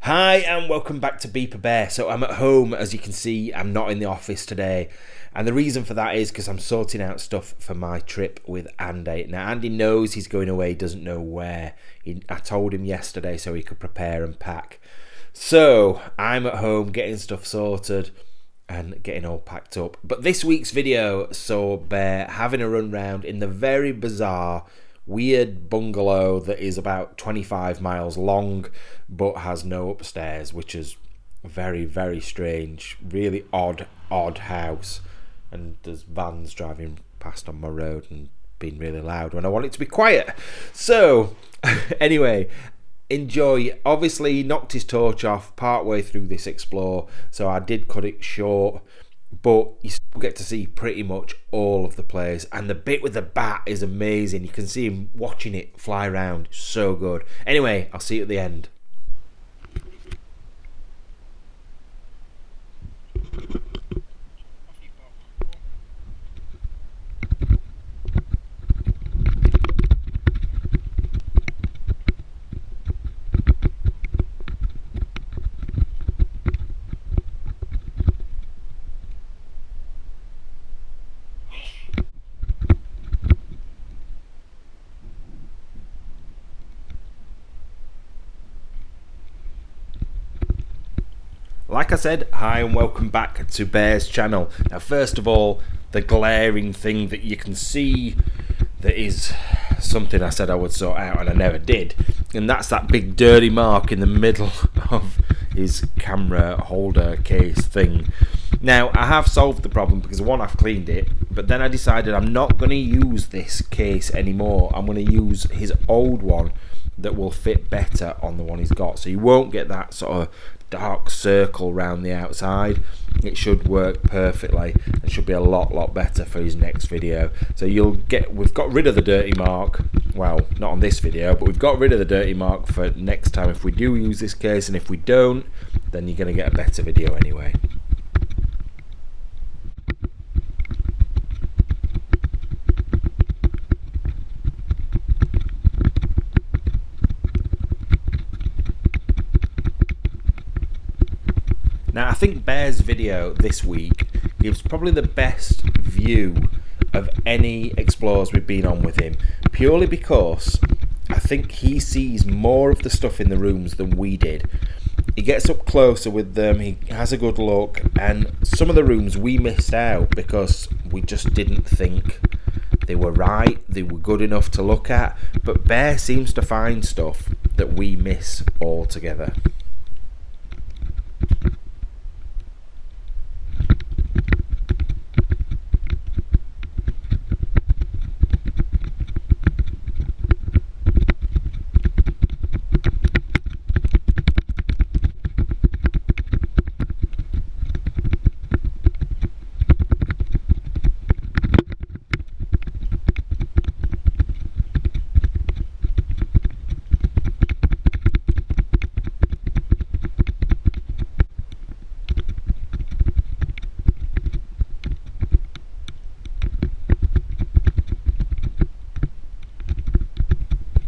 Hi and welcome back to Beeper Bear. So I'm at home, as you can see. I'm not in the office today, and the reason for that is because I'm sorting out stuff for my trip with Andy. Now Andy knows he's going away, doesn't know where. I told him yesterday so he could prepare and pack. So I'm at home getting stuff sorted and getting all packed up. But this week's video saw Bear having a run round in the very bizarre, weird bungalow that is about 25 miles long but has no upstairs, which is very, very strange. Really odd house. And there's vans driving past on my road and being really loud when I want it to be quiet. So anyway, enjoy. Obviously he knocked his torch off partway through this explore, so I did cut it short, but you still get to see pretty much all of the place, and the bit with the bat is amazing. You can see him watching it fly around. So good. Anyway, I'll see you at the end. Like I said, hi and welcome back to Bear's channel. Now first of all, the glaring thing that you can see that is something I said I would sort out and I never did, and that's that big dirty mark in the middle of his camera holder case thing. Now I have solved the problem because one, I've cleaned it, but then I decided I'm not going to use this case anymore. I'm going to use his old one that will fit better on the one he's got, so you won't get that sort of dark circle around the outside. It should work perfectly and should be a lot better for his next video. So we've got rid of the dirty mark, well, not on this video, but we've got rid of the dirty mark for next time if we do use this case, and if we don't, then you're going to get a better video anyway. Now I think Bear's video this week gives probably the best view of any explorers we've been on with him, purely because I think he sees more of the stuff in the rooms than we did. He gets up closer with them, he has a good look, and some of the rooms we missed out because we just didn't think they were right, they were good enough to look at, but Bear seems to find stuff that we miss altogether.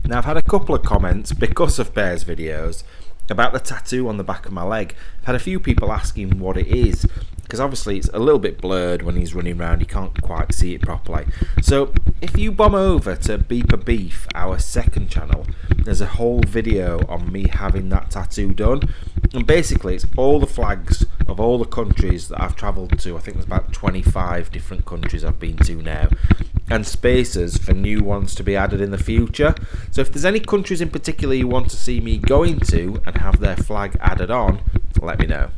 Now I've had a couple of comments because of Bear's videos about the tattoo on the back of my leg. I've had a few people asking what it is, because obviously it's a little bit blurred when he's running around, you can't quite see it properly. So if you bomb over to Beeper Beef, our second channel, there's a whole video on me having that tattoo done, and basically it's all the flags of all the countries that I've travelled to. I think there's about 25 different countries I've been to now, and spaces for new ones to be added in the future. So if there's any countries in particular you want to see me going to and have their flag added on, let me know.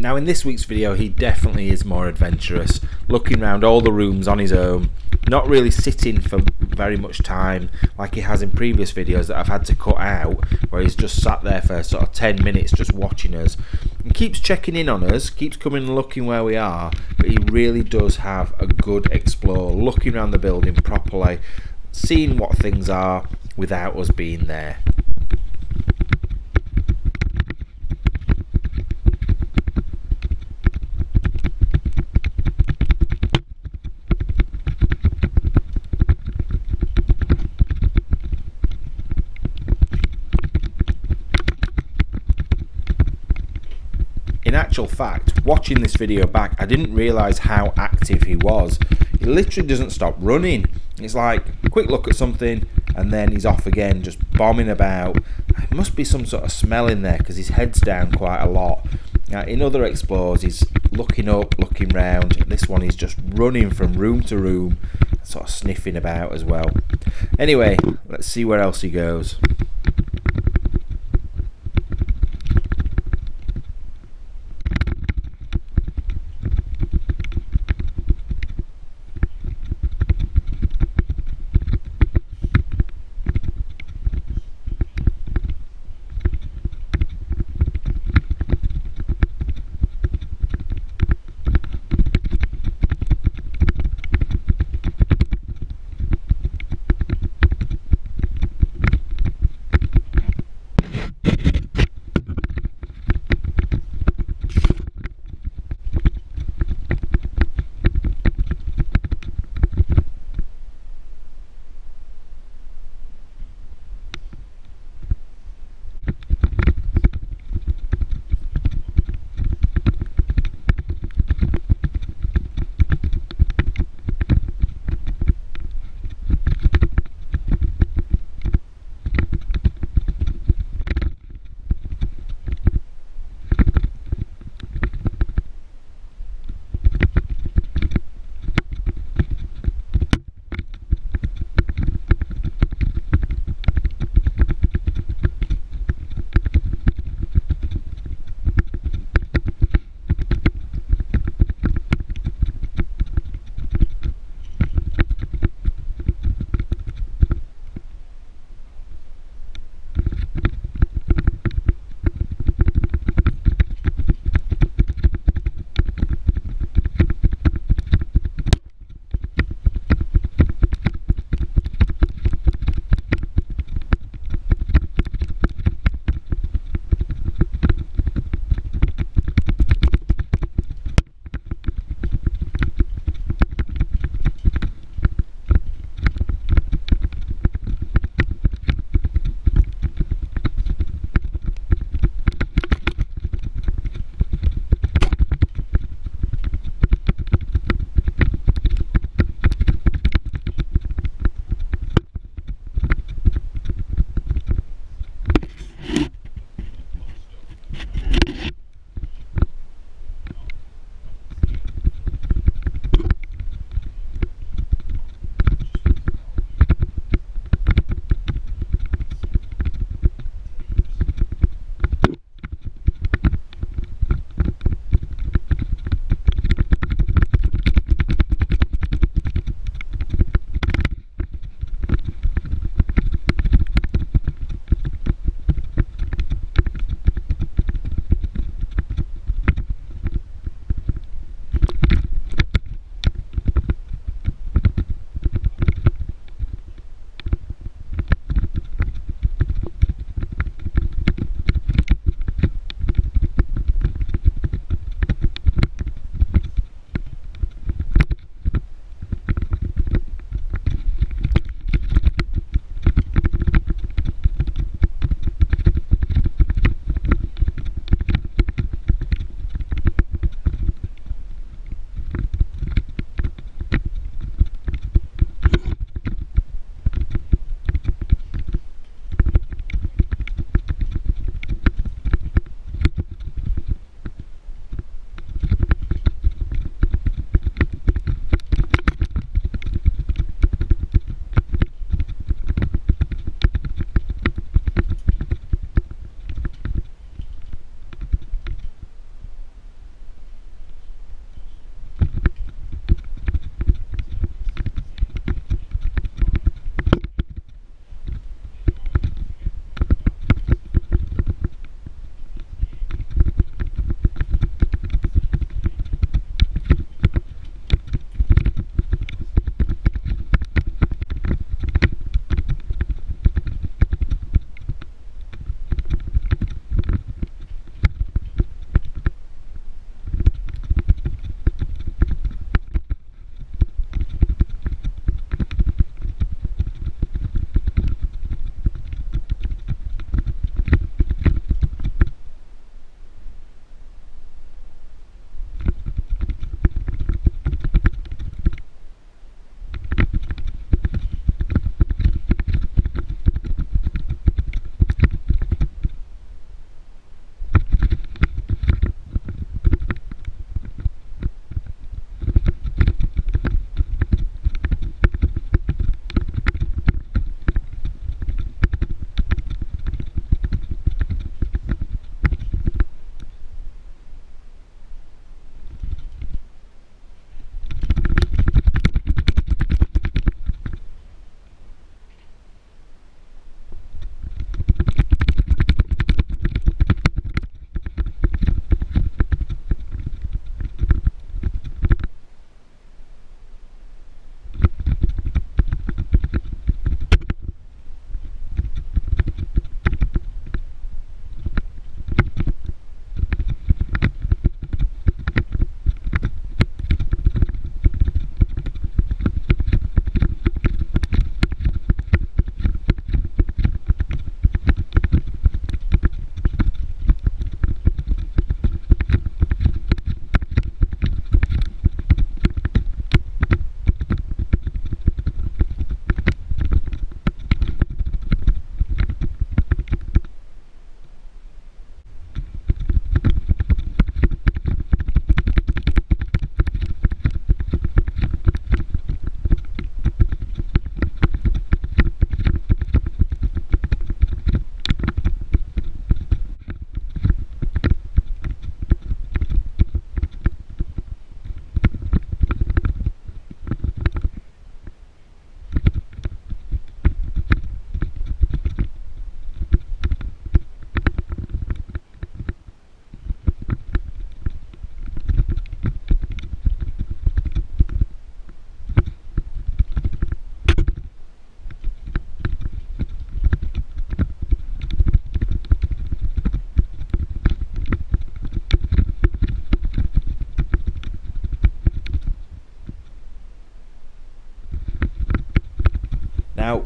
Now in this week's video he definitely is more adventurous, looking around all the rooms on his own, not really sitting for very much time like he has in previous videos that I've had to cut out, where he's just sat there for sort of 10 minutes just watching us, and keeps checking in on us, keeps coming and looking where we are, but he really does have a good explore, looking around the building properly, seeing what things are without us being there. In actual fact, watching this video back, I didn't realise how active he was. He literally doesn't stop running. It's like a quick look at something and then he's off again, just bombing about. There must be some sort of smell in there because his head's down quite a lot. In other explores, he's looking up, looking round. This one he's just running from room to room, sort of sniffing about as well. Anyway, let's see where else he goes.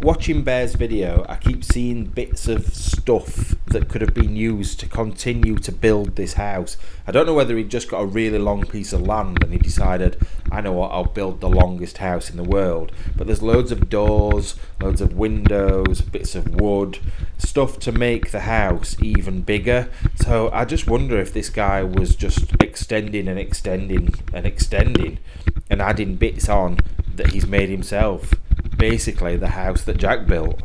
watching Bear's video, I keep seeing bits of stuff that could have been used to continue to build this house. I don't know whether he'd just got a really long piece of land and he decided, I know what, I'll build the longest house in the world. But there's loads of doors, loads of windows, bits of wood, stuff to make the house even bigger. So I just wonder if this guy was just extending and extending and extending and adding bits on that he's made himself. Basically the house that Jack built.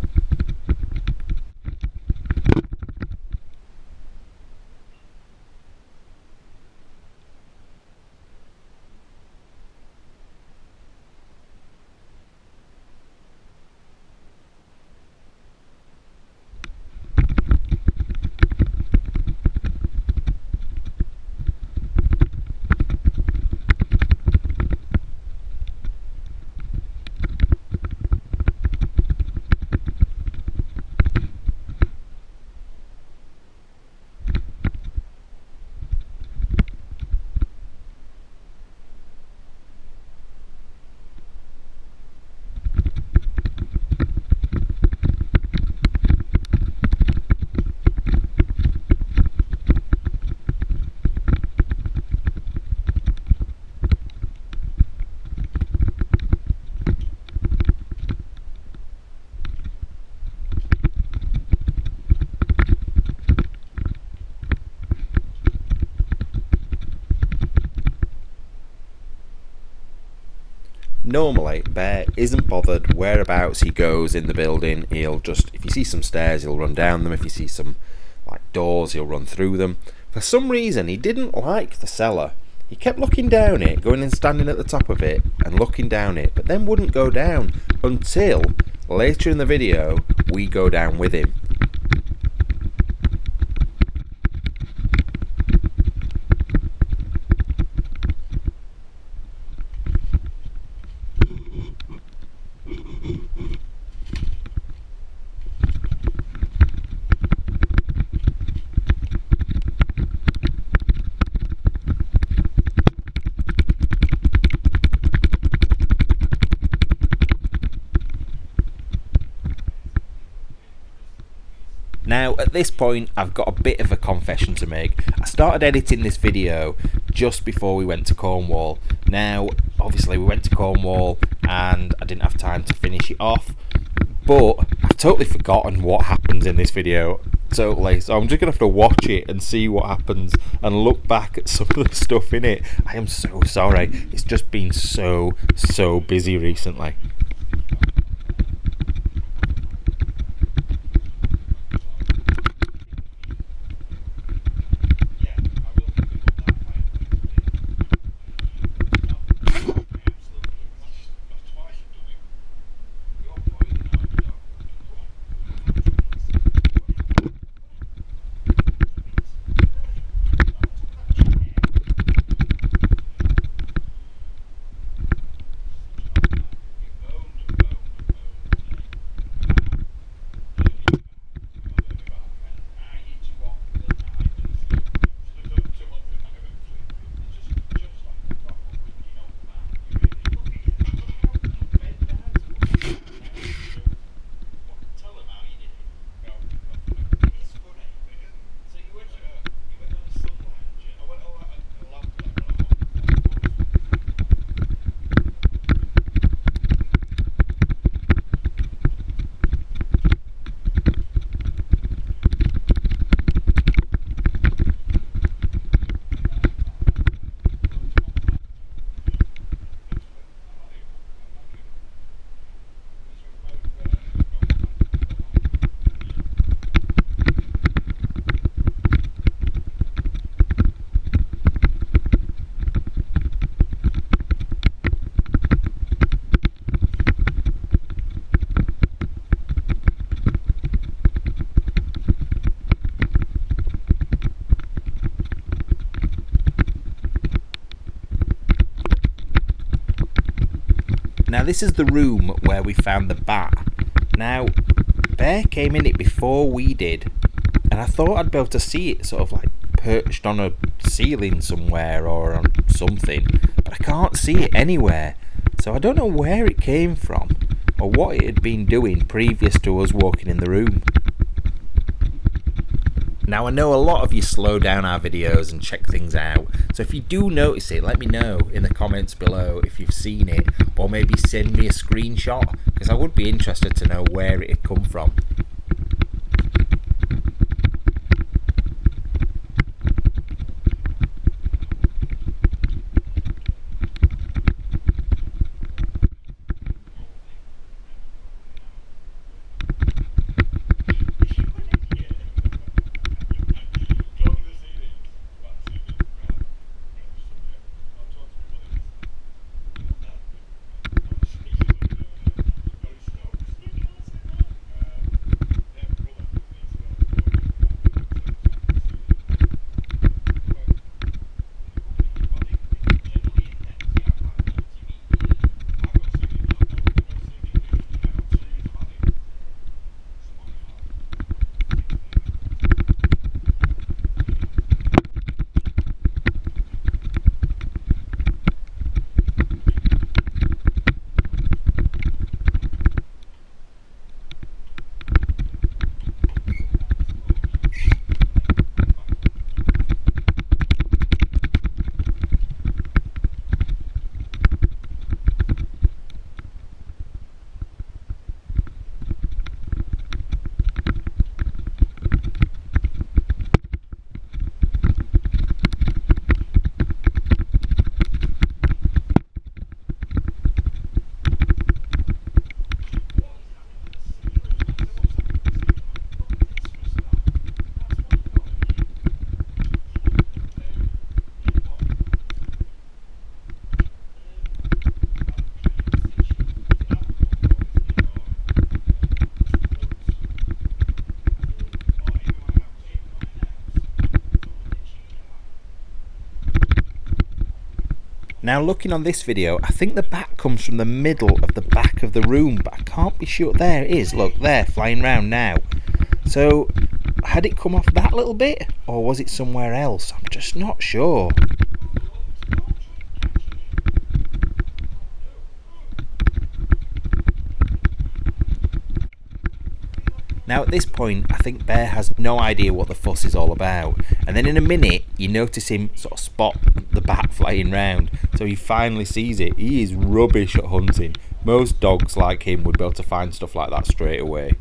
Normally, Bear isn't bothered whereabouts he goes in the building. He'll just, if he sees some stairs, he'll run down them. If he sees some doors, he'll run through them. For some reason, he didn't like the cellar. He kept looking down it, going and standing at the top of it and looking down it, but then wouldn't go down until later in the video we go down with him. Now, at this point, I've got a bit of a confession to make. I started editing this video just before we went to Cornwall. Now, obviously, we went to Cornwall and I didn't have time to finish it off, but I've totally forgotten what happens in this video. Totally. So I'm just going to have to watch it and see what happens and look back at some of the stuff in it. I am so sorry. It's just been so busy recently. Now this is the room where we found the bat. Now, Bear came in it before we did, and I thought I'd be able to see it sort of like perched on a ceiling somewhere or on something, but I can't see it anywhere, so I don't know where it came from. or what it had been doing previous to us walking in the room. Now I know a lot of you slow down our videos and check things out, so if you do notice it, let me know in the comments below if you've seen it, or maybe send me a screenshot, because I would be interested to know where it had come from. Now looking on this video, I think the bat comes from the middle of the back of the room, but I can't be sure. There it is, look, there, flying around now. So, had it come off that little bit, or was it somewhere else? I'm just not sure. Now at this point, I think Bear has no idea what the fuss is all about, and then in a minute you notice him sort of spot the bat flying round, so he finally sees it. He is rubbish at hunting. Most dogs like him would be able to find stuff like that straight away.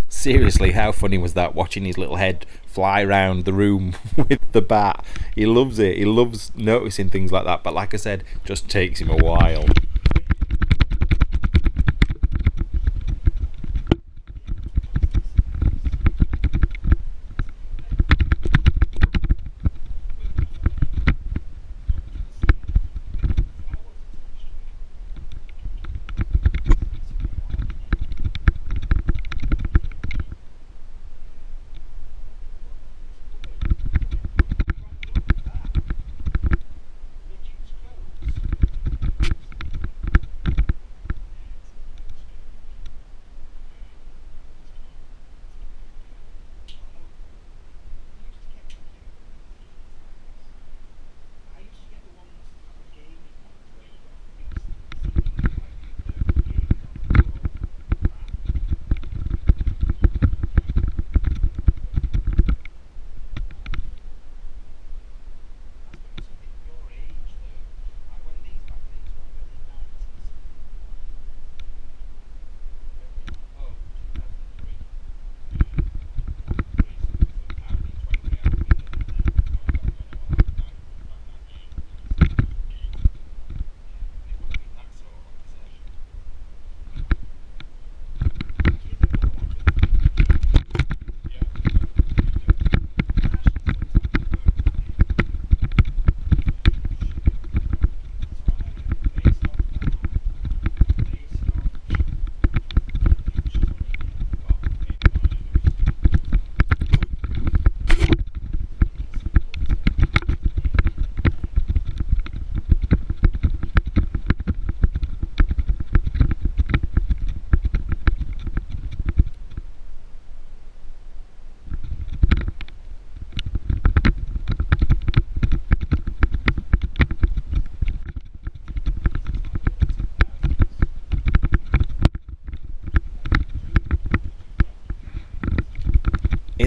Seriously, how funny was that, watching his little head fly around the room with the bat? He loves it. He loves noticing things like that, but like I said, just takes him a while.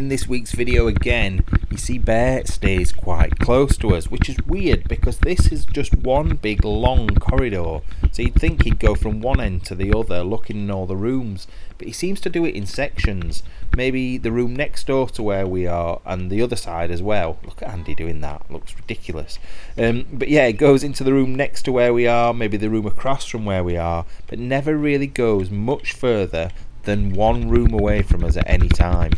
in this week's video again, you see Bear stays quite close to us, which is weird because this is just one big long corridor. So you'd think he'd go from one end to the other looking in all the rooms, but he seems to do it in sections. Maybe the room next door to where we are and the other side as well. Look at Andy doing that, looks ridiculous. But yeah, it goes into the room next to where we are, maybe the room across from where we are, but never really goes much further than one room away from us at any time.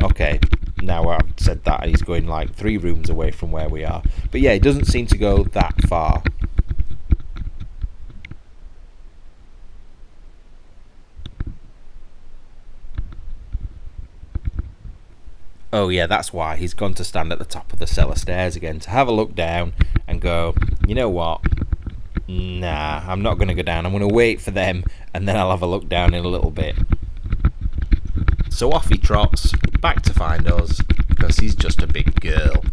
Okay, now I've said that, he's going like 3 rooms away from where we are. But yeah, it doesn't seem to go that far. Oh yeah, that's why he's gone to stand at the top of the cellar stairs again to have a look down and go, you know what? Nah, I'm not going to go down. I'm going to wait for them and then I'll have a look down in a little bit. So off he trots, back to find us, because he's just a big girl.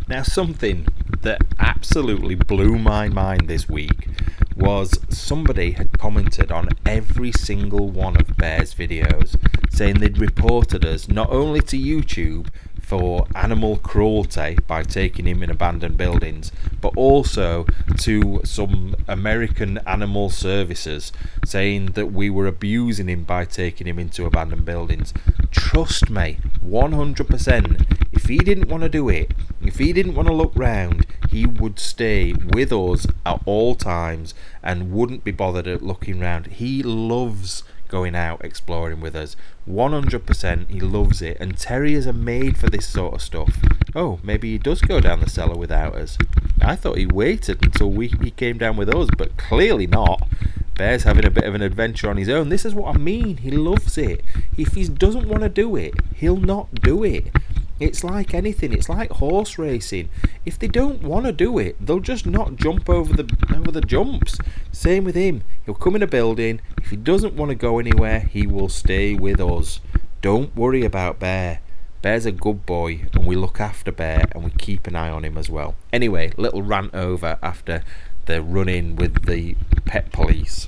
Now, something that absolutely blew my mind this week was somebody had commented on every single one of Bear's videos saying they'd reported us not only to YouTube for animal cruelty by taking him in abandoned buildings, but also to some American animal services saying that we were abusing him by taking him into abandoned buildings. Trust me, 100%, if he didn't want to do it, if he didn't want to look round, he would stay with us at all times and wouldn't be bothered at looking round. He loves going out exploring with us. 100% he loves it, and terriers are made for this sort of stuff. Oh, maybe he does go down the cellar without us. I thought he waited until he came down with us, but clearly not. Bear's having a bit of an adventure on his own. This is what I mean, he loves it. If he doesn't want to do it, he'll not do it. It's like anything, it's like horse racing. If they don't want to do it, they'll just not jump over the jumps. Same with him. He'll come in a building. If he doesn't want to go anywhere, he will stay with us. Don't worry about Bear. Bear's a good boy, and we look after Bear, and we keep an eye on him as well. Anyway, little rant over after the run-in with the pet police.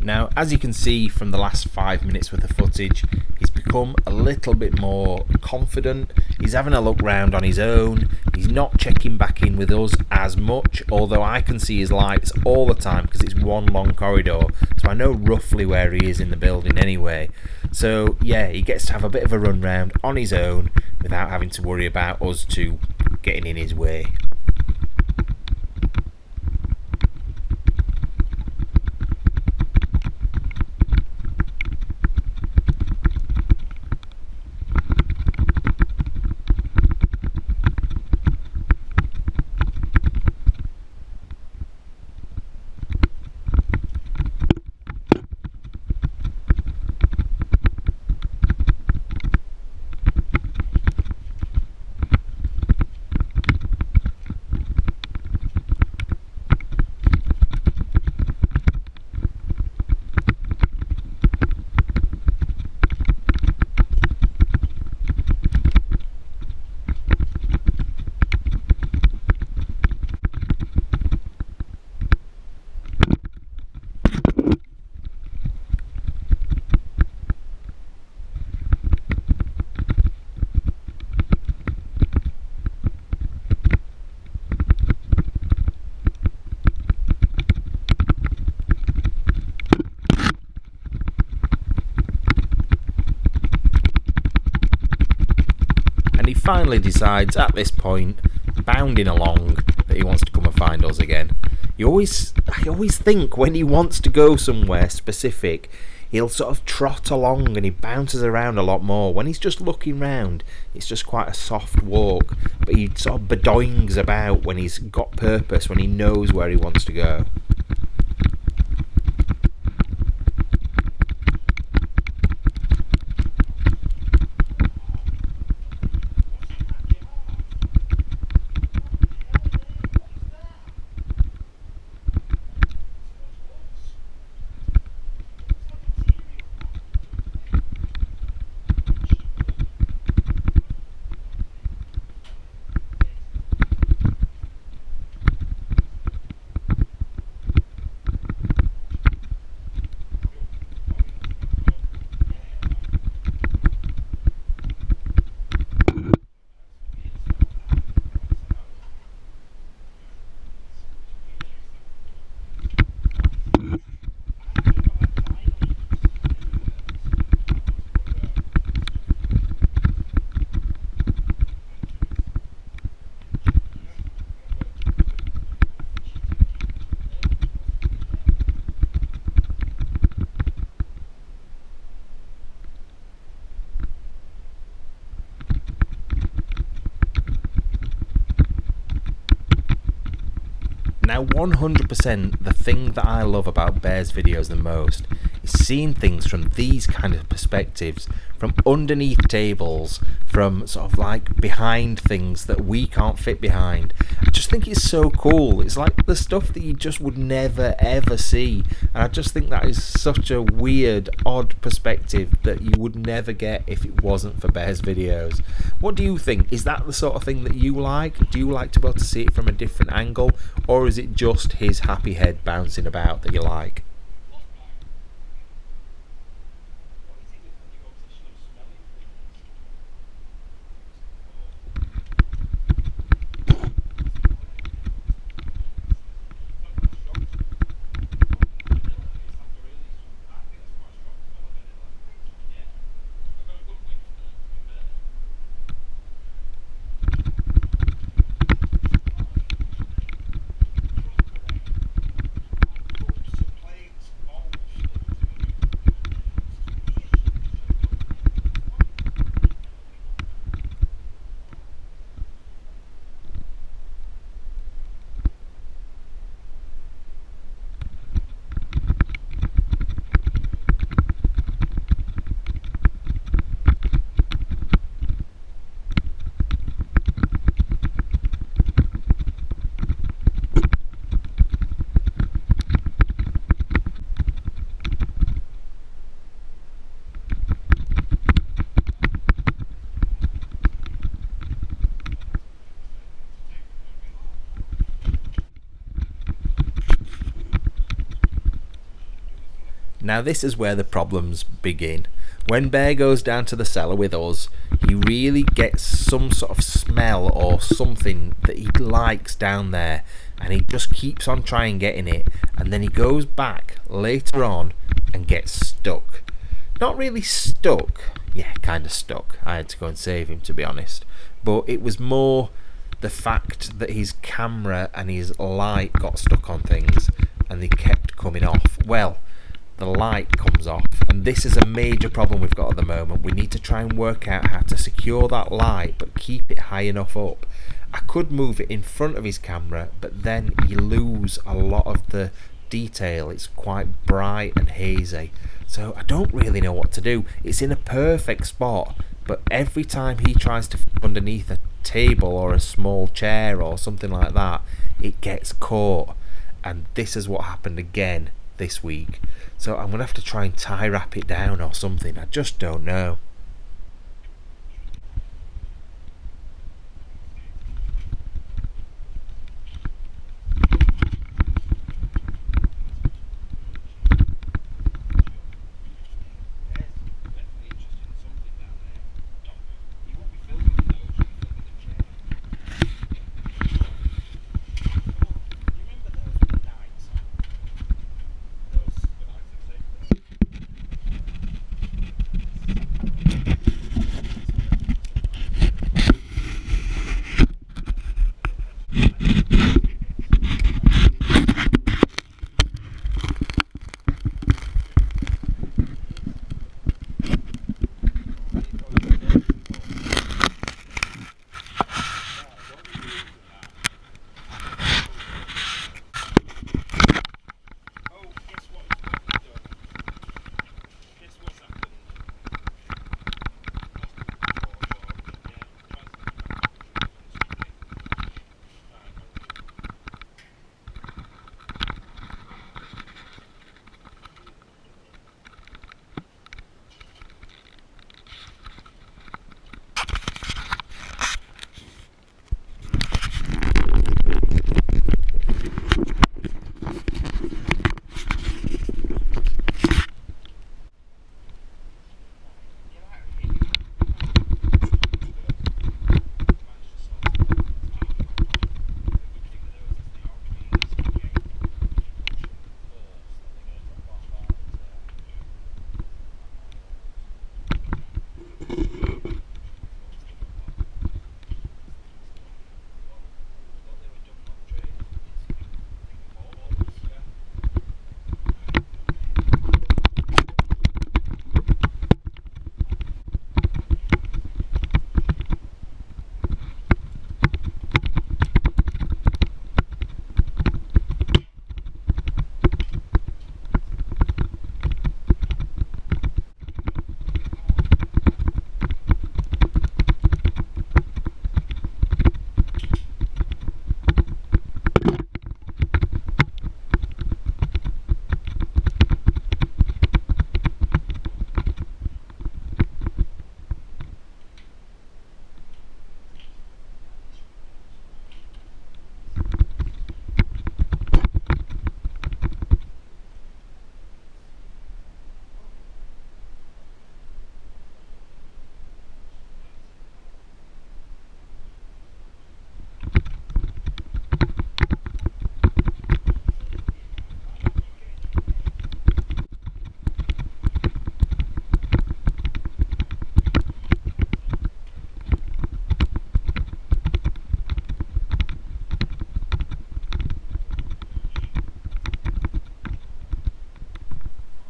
Now, as you can see from the last 5 minutes worth of footage, he's become a little bit more confident. He's having a look round on his own. He's not checking back in with us as much, although I can see his lights all the time because it's one long corridor, so I know roughly where he is in the building anyway. So yeah, he gets to have a bit of a run round on his own without having to worry about us two getting in his way. He finally decides at this point, bounding along, that he wants to come and find us again. I always think when he wants to go somewhere specific, he'll sort of trot along and he bounces around a lot more. When he's just looking round, it's just quite a soft walk, but he sort of bedoings about when he's got purpose, when he knows where he wants to go. Now 100% the thing that I love about Bear's videos the most is seeing things from these kind of perspectives, from underneath tables, from sort of like behind things that we can't fit behind. I just think it's so cool. It's like the stuff that you just would never ever see, and I just think that is such a weird, odd perspective that you would never get if it wasn't for Bear's videos. What do you think? Is that the sort of thing that you like? Do you like to be able to see it from a different angle, or is it just his happy head bouncing about that you like? Now this is where the problems begin. When Bear goes down to the cellar with us, he really gets some sort of smell or something that he likes down there, and he just keeps on trying getting it, and then he goes back later on and gets stuck. Not really stuck, yeah, kind of stuck. I had to go and save him, to be honest, but it was more the fact that his camera and his light got stuck on things and they kept coming off. Well, the light comes off, and this is a major problem we've got at the moment. We need to try and work out how to secure that light but keep it high enough up. I could move it in front of his camera, but then you lose a lot of the detail. It's quite bright and hazy, so I don't really know what to do. It's in a perfect spot, but every time he tries to fit underneath a table or a small chair or something like that, it gets caught, and this is what happened again this week. So I'm gonna have to try and tie wrap it down or something. I just don't know.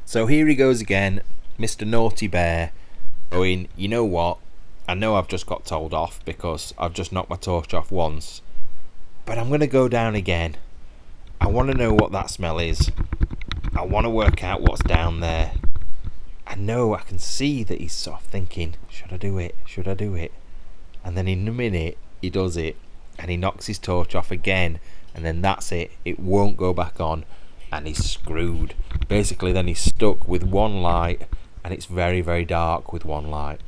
So here he goes again, Mr. Naughty Bear, going, you know what, I know I've just got told off because I've just knocked my torch off once, but I'm going to go down again. I want to know what that smell is. I want to work out what's down there. I know, I can see that he's sort of thinking, should I do it? Should I do it? And then in a minute, he does it, and he knocks his torch off again, and then that's it. It won't go back on, and he's screwed. Basically, then he's stuck with one light, and it's very, very dark with one light.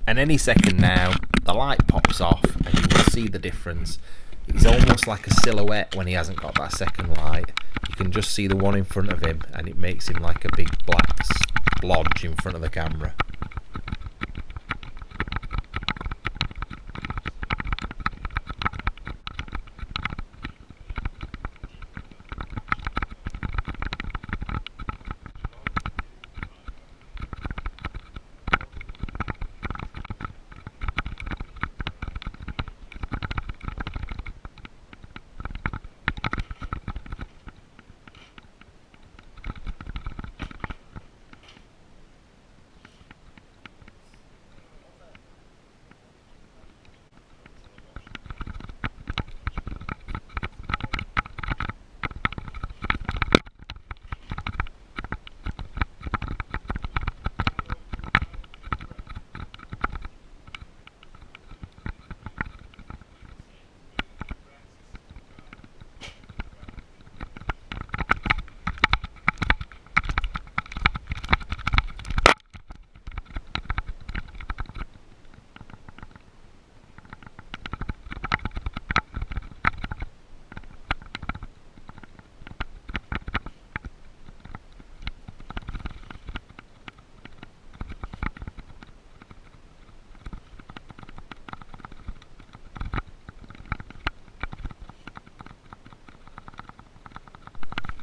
And any second now, the light pops off and you will see the difference. He's almost like a silhouette when he hasn't got that second light. You can just see the one in front of him and it makes him like a big black splodge in front of the camera.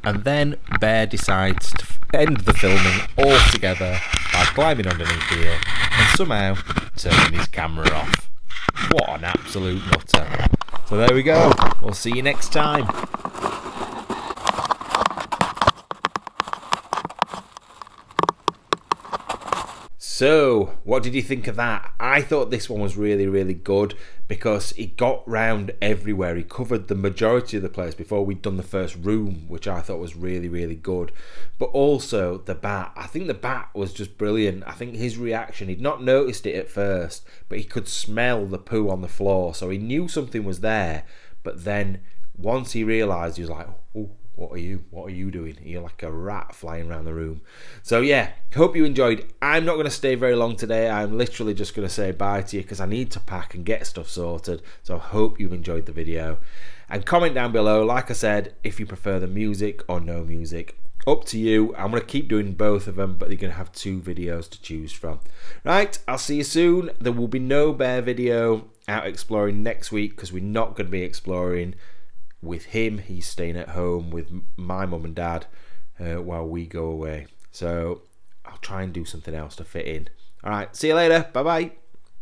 And then Bear decides to end the filming altogether by climbing underneath here and somehow turning his camera off. What an absolute nutter. So there we go. We'll see you next time. So, what did you think of that? I thought this one was really, really good because he got round everywhere. He covered the majority of the place before we'd done the first room, which I thought was really, really good. But also the bat. I think the bat was just brilliant. I think his reaction, he'd not noticed it at first, but he could smell the poo on the floor. So he knew something was there. But then once he realised, he was like, oh, what are you doing? You're like a rat flying around the room. So yeah, hope you enjoyed. I'm not going to stay very long today. I'm literally just going to say bye to you because I need to pack and get stuff sorted. So I hope you've enjoyed the video. And comment down below, like I said, if you prefer the music or no music. Up to you. I'm going to keep doing both of them, but you're going to have 2 videos to choose from. Right, I'll see you soon. There will be no bear video out exploring next week because we're not going to be exploring with him. He's staying at home with my mum and dad while we go away. So I'll try and do something else to fit in. All right, see you later. Bye bye.